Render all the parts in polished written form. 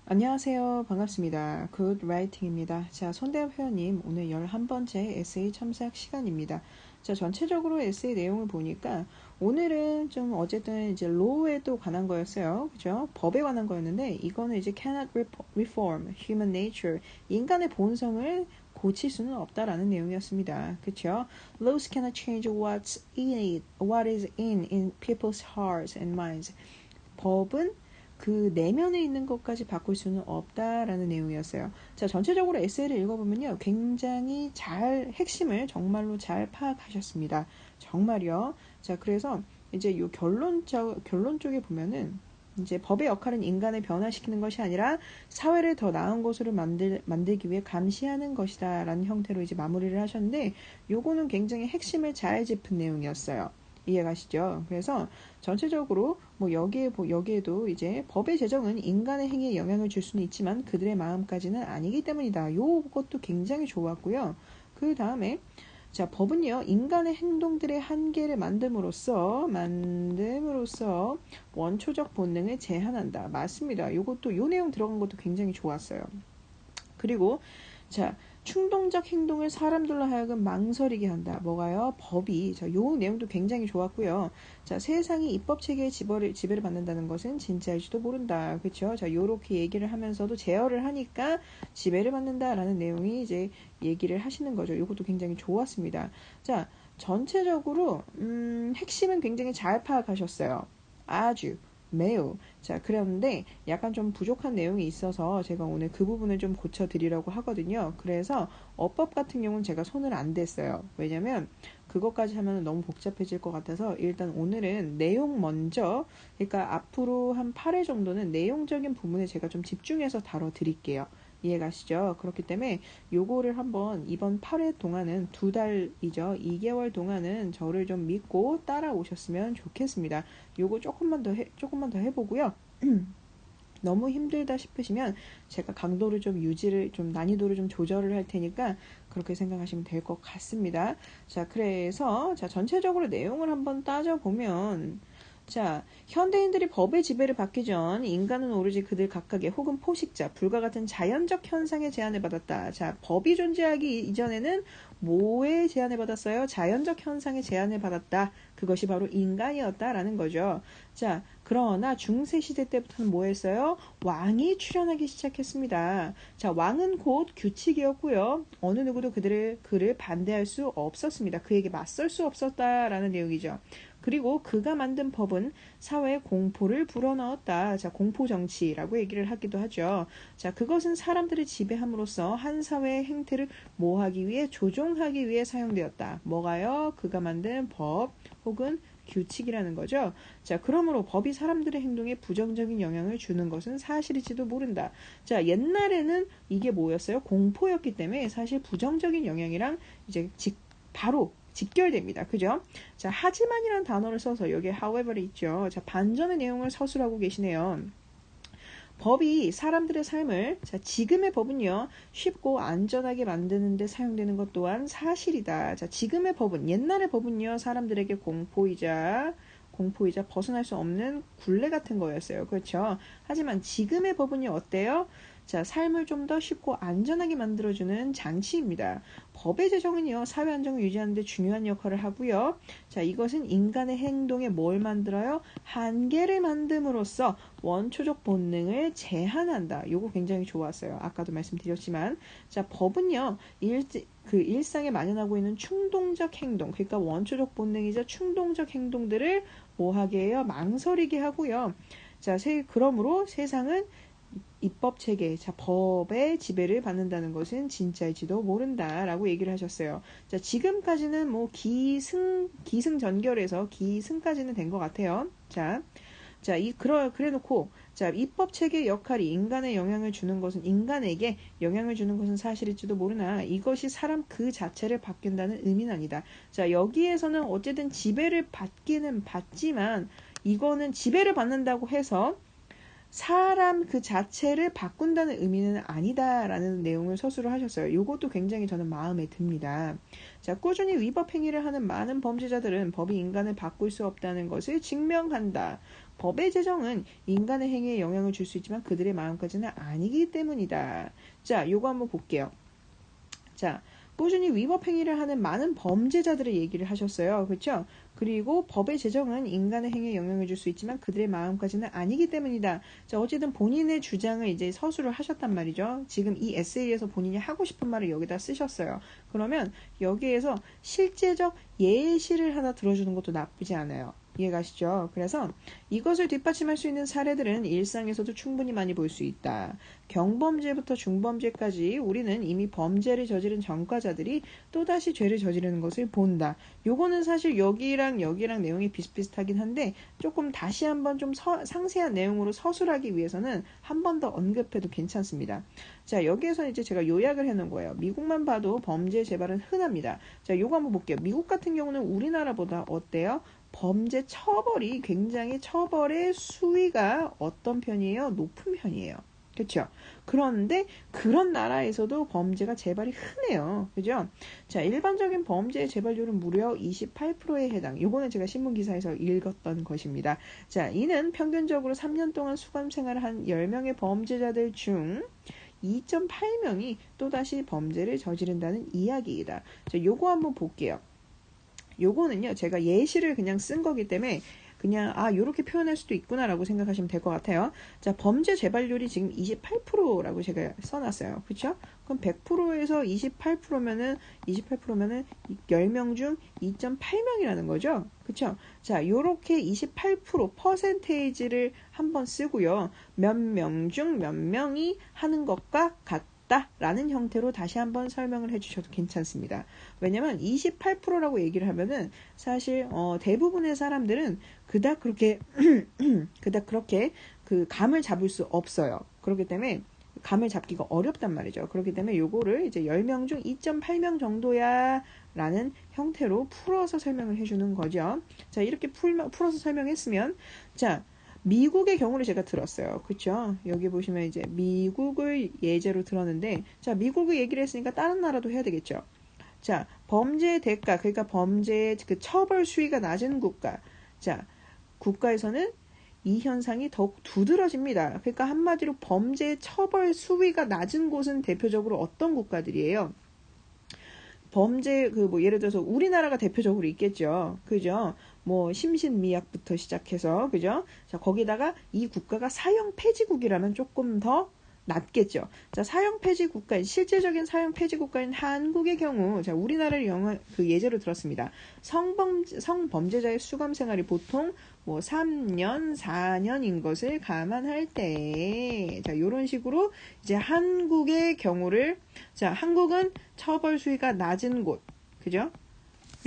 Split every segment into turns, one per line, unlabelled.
안녕하세요. 반갑습니다. Good Writing입니다. 자, 손대엽 회원님, 오늘 11번째 에세이 첨삭 시간입니다. 자, 전체적으로 에세이 내용을 보니까 오늘은 좀 어쨌든 이제 law에도 관한 거였어요. 그죠? 법에 관한 거였는데 이거는 이제 cannot reform human nature, 인간의 본성을 고칠 수는 없다라는 내용이었습니다. 그쵸? Laws cannot change what is in people's hearts and minds. 법은 그 내면에 있는 것까지 바꿀 수는 없다라는 내용이었어요. 자, 전체적으로 에세이를 읽어보면요. 굉장히 핵심을 정말로 잘 파악하셨습니다. 정말요. 자, 그래서 이제 요 결론 쪽에 보면은 이제 법의 역할은 인간을 변화시키는 것이 아니라 사회를 더 나은 곳으로 만들기 위해 감시하는 것이다 라는 형태로 이제 마무리를 하셨는데 요거는 굉장히 핵심을 잘 짚은 내용이었어요. 이해가시죠? 그래서 전체적으로 뭐 여기에도 이제 법의 제정은 인간의 행위에 영향을 줄 수는 있지만 그들의 마음까지는 아니기 때문이다. 요것도 굉장히 좋았고요. 그 다음에 자, 법은요, 인간의 행동들의 한계를 만듦으로써 원초적 본능을 제한한다. 맞습니다. 요 내용 들어간 것도 굉장히 좋았어요. 그리고 자, 충동적 행동을 사람들로 하여금 망설이게 한다. 뭐가요? 법이. 자, 요 내용도 굉장히 좋았고요. 자, 세상이 입법 체계의 지배를 받는다는 것은 진짜일지도 모른다. 그렇죠? 자, 요렇게 얘기를 하면서도 제어를 하니까 지배를 받는다라는 내용이 이제 얘기를 하시는 거죠. 요것도 굉장히 좋았습니다. 자, 전체적으로 핵심은 굉장히 잘 파악하셨어요. 아주 매우. 자, 그런데 약간 좀 부족한 내용이 있어서 제가 오늘 그 부분을 좀 고쳐드리려고 하거든요. 그래서 어법 같은 경우는 제가 손을 안 댔어요. 왜냐면 그것까지 하면 너무 복잡해질 것 같아서 일단 오늘은 내용 먼저, 그러니까 앞으로 한 8회 정도는 내용적인 부분에 제가 좀 집중해서 다뤄드릴게요. 이해가시죠? 그렇기 때문에 요거를 한번 이번 8회 동안은 2달이죠. 2개월 동안은 저를 좀 믿고 따라오셨으면 좋겠습니다. 요거 조금만 더 해보고요. 너무 힘들다 싶으시면 제가 강도를 좀 난이도를 좀 조절을 할 테니까 그렇게 생각하시면 될 것 같습니다. 자, 그래서 자, 전체적으로 내용을 한번 따져보면 자, 현대인들이 법의 지배를 받기 전 인간은 오로지 그들 각각의 혹은 포식자, 불과 같은 자연적 현상에 제한을 받았다. 자, 법이 존재하기 이전에는 뭐에 제한을 받았어요? 자연적 현상에 제한을 받았다. 그것이 바로 인간이었다라는 거죠. 자, 그러나 중세시대 때부터는 뭐 했어요? 왕이 출현하기 시작했습니다. 자, 왕은 곧 규칙이었고요. 어느 누구도 그를 반대할 수 없었습니다. 그에게 맞설 수 없었다라는 내용이죠. 그리고 그가 만든 법은 사회에 공포를 불어넣었다. 자, 공포정치라고 얘기를 하기도 하죠. 자, 그것은 사람들을 지배함으로써 한 사회의 행태를 뭐하기 위해, 조종하기 위해 사용되었다. 뭐가요? 그가 만든 법 혹은 규칙이라는 거죠. 자, 그러므로 법이 사람들의 행동에 부정적인 영향을 주는 것은 사실일지도 모른다. 자, 옛날에는 이게 뭐였어요? 공포였기 때문에 사실 부정적인 영향이랑 이제 바로 직결됩니다. 그죠? 자, 하지만이라는 단어를 써서 여기에 however이 있죠. 자, 반전의 내용을 서술하고 계시네요. 법이 사람들의 삶을, 자, 지금의 법은요, 쉽고 안전하게 만드는 데 사용되는 것 또한 사실이다. 자, 지금의 법은, 옛날의 법은요, 사람들에게 공포이자 벗어날 수 없는 굴레 같은 거였어요. 그렇죠? 하지만 지금의 법은요, 어때요? 자, 삶을 좀 더 쉽고 안전하게 만들어주는 장치입니다. 법의 제정은요, 사회 안정을 유지하는 데 중요한 역할을 하고요. 자, 이것은 인간의 행동에 뭘 만들어요? 한계를 만듦으로써 원초적 본능을 제한한다. 요거 굉장히 좋았어요. 아까도 말씀드렸지만. 자, 법은요, 일상에 만연하고 있는 충동적 행동, 그러니까 원초적 본능이자 충동적 행동들을 뭐하게 해요? 망설이게 하고요. 자, 그러므로 세상은 입법 체계, 자, 법의 지배를 받는다는 것은 진짜일지도 모른다라고 얘기를 하셨어요. 자, 지금까지는 뭐 기승전결해서 기승까지는 된 것 같아요. 자, 그래 놓고, 자, 입법 체계의 역할이 인간에게 영향을 주는 것은 사실일지도 모르나, 이것이 사람 그 자체를 바뀐다는 의미는 아니다. 자, 여기에서는 어쨌든 지배를 받기는 받지만, 이거는 지배를 받는다고 해서, 사람 그 자체를 바꾼다는 의미는 아니다라는 내용을 서술을 하셨어요. 이것도 굉장히 저는 마음에 듭니다. 자, 꾸준히 위법 행위를 하는 많은 범죄자들은 법이 인간을 바꿀 수 없다는 것을 증명한다. 법의 제정은 인간의 행위에 영향을 줄 수 있지만 그들의 마음까지는 아니기 때문이다. 자, 요거 한번 볼게요. 자, 꾸준히 위법 행위를 하는 많은 범죄자들의 얘기를 하셨어요. 그렇죠? 그리고 법의 제정은 인간의 행위에 영향을 줄 수 있지만 그들의 마음까지는 아니기 때문이다. 자, 어쨌든 본인의 주장을 이제 서술을 하셨단 말이죠. 지금 이 에세이에서 본인이 하고 싶은 말을 여기다 쓰셨어요. 그러면 여기에서 실제적 예시를 하나 들어주는 것도 나쁘지 않아요. 이해가시죠? 그래서 이것을 뒷받침할 수 있는 사례들은 일상에서도 충분히 많이 볼 수 있다. 경범죄부터 중범죄까지 우리는 이미 범죄를 저지른 전과자들이 또다시 죄를 저지르는 것을 본다. 요거는 사실 여기랑 내용이 비슷비슷하긴 한데 조금 다시 한번 좀 상세한 내용으로 서술하기 위해서는 한 번 더 언급해도 괜찮습니다. 자, 여기에서 이제 제가 요약을 해놓은 거예요. 미국만 봐도 범죄 재발은 흔합니다. 자, 요거 한번 볼게요. 미국 같은 경우는 우리나라보다 어때요? 범죄 처벌이 굉장히 처벌의 수위가 어떤 편이에요? 높은 편이에요. 그렇죠? 그런데 그런 나라에서도 범죄가 재발이 흔해요. 그죠? 자, 일반적인 범죄의 재발률은 무려 28%에 해당. 요거는 제가 신문기사에서 읽었던 것입니다. 자, 이는 평균적으로 3년 동안 수감 생활을 한 10명의 범죄자들 중 2.8명이 또다시 범죄를 저지른다는 이야기이다. 자, 요거 한번 볼게요. 요거는요, 제가 예시를 그냥 쓴 거기 때문에 그냥 요렇게 표현할 수도 있구나라고 생각하시면 될 것 같아요. 자, 범죄 재발률이 지금 28%라고 제가 써놨어요. 그렇죠? 그럼 100%에서 28%면은 10명 중 2.8명이라는 거죠. 그렇죠? 자, 요렇게 28% 퍼센테이지를 한번 쓰고요. 몇 명 중 몇 명이 하는 것과 같다라는 형태로 다시 한번 설명을 해주셔도 괜찮습니다. 왜냐면 28%라고 얘기를 하면은 사실 대부분의 사람들은 그닥 그렇게 그 감을 잡을 수 없어요. 그렇기 때문에 감을 잡기가 어렵단 말이죠. 그렇기 때문에 요거를 이제 10명 중 2.8명 정도야 라는 형태로 풀어서 설명을 해주는 거죠. 자, 이렇게 풀어서 설명했으면, 자, 미국의 경우를 제가 들었어요. 그쵸? 여기 보시면 이제 미국을 예제로 들었는데, 자, 미국을 얘기를 했으니까 다른 나라도 해야 되겠죠. 자, 범죄의 대가, 그러니까 범죄의 그 처벌 수위가 낮은 국가. 자, 국가에서는 이 현상이 더욱 두드러집니다. 그러니까 한마디로 범죄 처벌 수위가 낮은 곳은 대표적으로 어떤 국가들이에요? 범죄 예를 들어서 우리나라가 대표적으로 있겠죠. 그죠? 심신미약부터 시작해서 그죠? 자, 거기다가 이 국가가 사형 폐지국이라면 조금 더 낮겠죠. 자, 사형 폐지 국가인 실제적인 사형 폐지 국가인 한국의 경우, 자, 우리나라를 예제로 들었습니다. 성범죄자의 수감 생활이 보통 3년, 4년인 것을 감안할 때, 자, 요런 식으로 이제 한국의 경우를, 자, 한국은 처벌 수위가 낮은 곳, 그죠?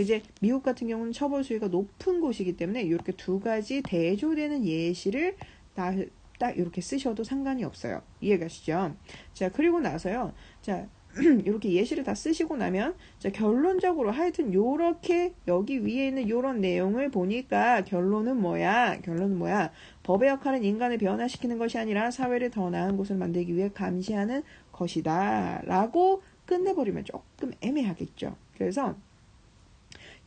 이제 미국 같은 경우는 처벌 수위가 높은 곳이기 때문에 이렇게 두 가지 대조되는 예시를 딱 이렇게 쓰셔도 상관이 없어요. 이해가시죠? 자, 그리고 나서요. 자, 이렇게 예시를 다 쓰시고 나면, 자, 결론적으로 하여튼 요렇게 여기 위에 있는 요런 내용을 보니까 결론은 뭐야? 법의 역할은 인간을 변화시키는 것이 아니라 사회를 더 나은 곳을 만들기 위해 감시하는 것이다. 라고 끝내버리면 조금 애매하겠죠. 그래서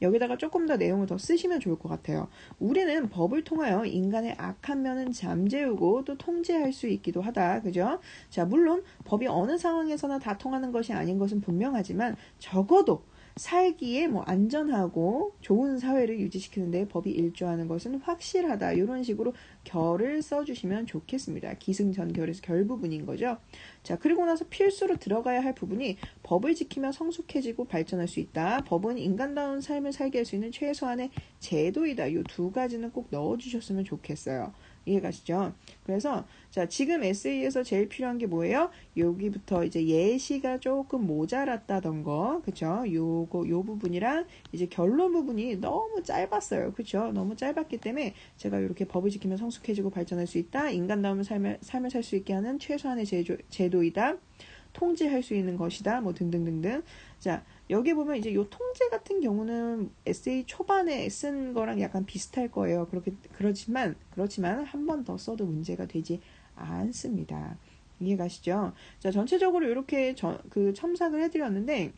여기다가 조금 더 내용을 더 쓰시면 좋을 것 같아요. 우리는 법을 통하여 인간의 악한 면은 잠재우고 또 통제할 수 있기도 하다. 그죠? 자, 물론 법이 어느 상황에서나 다 통하는 것이 아닌 것은 분명하지만 적어도 살기에 안전하고 좋은 사회를 유지시키는데 법이 일조하는 것은 확실하다. 이런 식으로 결을 써주시면 좋겠습니다. 기승전결에서 결 부분인 거죠. 자, 그리고 나서 필수로 들어가야 할 부분이 법을 지키며 성숙해지고 발전할 수 있다. 법은 인간다운 삶을 살게 할 수 있는 최소한의 제도이다. 이 두 가지는 꼭 넣어주셨으면 좋겠어요. 이해가시죠? 그래서 자, 지금 에세이에서 제일 필요한 게 뭐예요? 여기부터 이제 예시가 조금 모자랐다던 거, 그쵸? 요 부분이랑 이제 결론 부분이 너무 짧았어요. 그쵸? 너무 짧았기 때문에 제가 이렇게 법을 지키면 성숙해지고 발전할 수 있다. 인간다운 삶을 살 수 있게 하는 최소한의 제도이다. 통제할 수 있는 것이다. 등등등등. 자, 여기 보면 이제 요 통제 같은 경우는 에세이 초반에 쓴 거랑 약간 비슷할 거예요. 그렇지만 한 번 더 써도 문제가 되지 않습니다. 이해가시죠? 자, 전체적으로 이렇게 첨삭을 해드렸는데,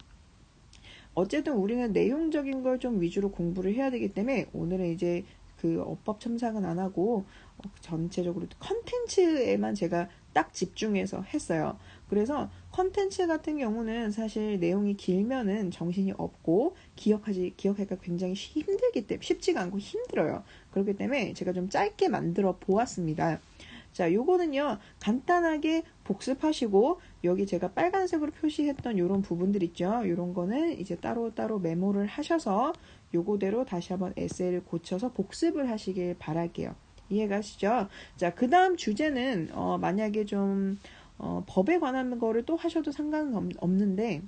어쨌든 우리는 내용적인 걸 좀 위주로 공부를 해야 되기 때문에 오늘은 이제 그 어법 첨삭은 안 하고 전체적으로 컨텐츠에만 제가 딱 집중해서 했어요. 그래서 컨텐츠 같은 경우는 사실 내용이 길면은 정신이 없고 기억하기가 굉장히 힘들기 때문에 쉽지가 않고 힘들어요. 그렇기 때문에 제가 좀 짧게 만들어 보았습니다. 자, 요거는요, 간단하게 복습하시고, 여기 제가 빨간색으로 표시했던 요런 부분들 있죠? 요런 거는 이제 따로따로 메모를 하셔서 요거대로 다시 한번 에세이를 고쳐서 복습을 하시길 바랄게요. 이해가시죠? 자, 그 다음 주제는, 만약에 좀, 법에 관한 거를 또 하셔도 상관은 없는데,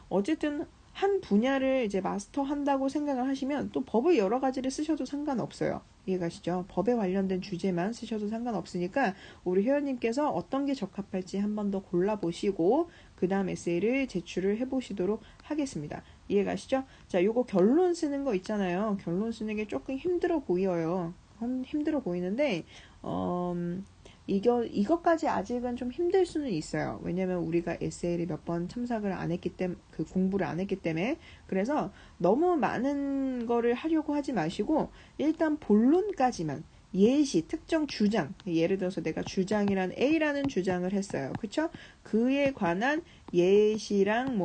어쨌든 한 분야를 이제 마스터한다고 생각을 하시면 또 법을 여러 가지를 쓰셔도 상관없어요. 이해가시죠? 법에 관련된 주제만 쓰셔도 상관없으니까 우리 회원님께서 어떤 게 적합할지 한 번 더 골라보시고 그 다음 에세이를 제출을 해보시도록 하겠습니다. 이해가시죠? 자, 요거 결론 쓰는 거 있잖아요. 결론 쓰는 게 조금 힘들어 보여요. 힘들어 보이는데 이것까지 아직은 좀 힘들 수는 있어요. 왜냐면 우리가 에세이를 몇 번 첨삭을 안 했기 때문에, 그 공부를 안 했기 때문에. 그래서 너무 많은 거를 하려고 하지 마시고, 일단 본론까지만, 예시, 특정 주장. 예를 들어서 내가 주장이란 A라는 주장을 했어요. 그쵸? 그에 관한 예시랑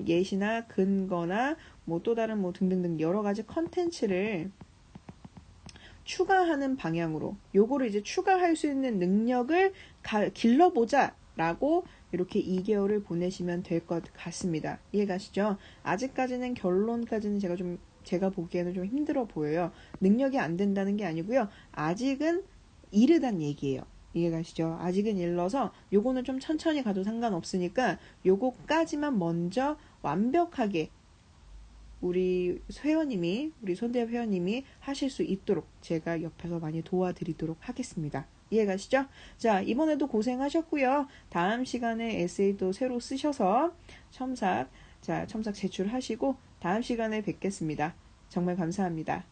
예시나 근거나 또 다른 등등등 여러 가지 컨텐츠를 추가하는 방향으로 요거를 이제 추가할 수 있는 능력을 길러보자 라고 이렇게 2개월을 보내시면 될 것 같습니다. 이해가시죠? 아직까지는 결론까지는 제가 보기에는 좀 힘들어 보여요. 능력이 안 된다는 게 아니고요. 아직은 이르단 얘기예요. 이해가시죠? 아직은 일러서 요거는 좀 천천히 가도 상관없으니까 요거까지만 먼저 완벽하게 우리 손대 회원님이 하실 수 있도록 제가 옆에서 많이 도와드리도록 하겠습니다. 이해가시죠? 자, 이번에도 고생하셨고요. 다음 시간에 에세이도 새로 쓰셔서 첨삭 제출하시고 다음 시간에 뵙겠습니다. 정말 감사합니다.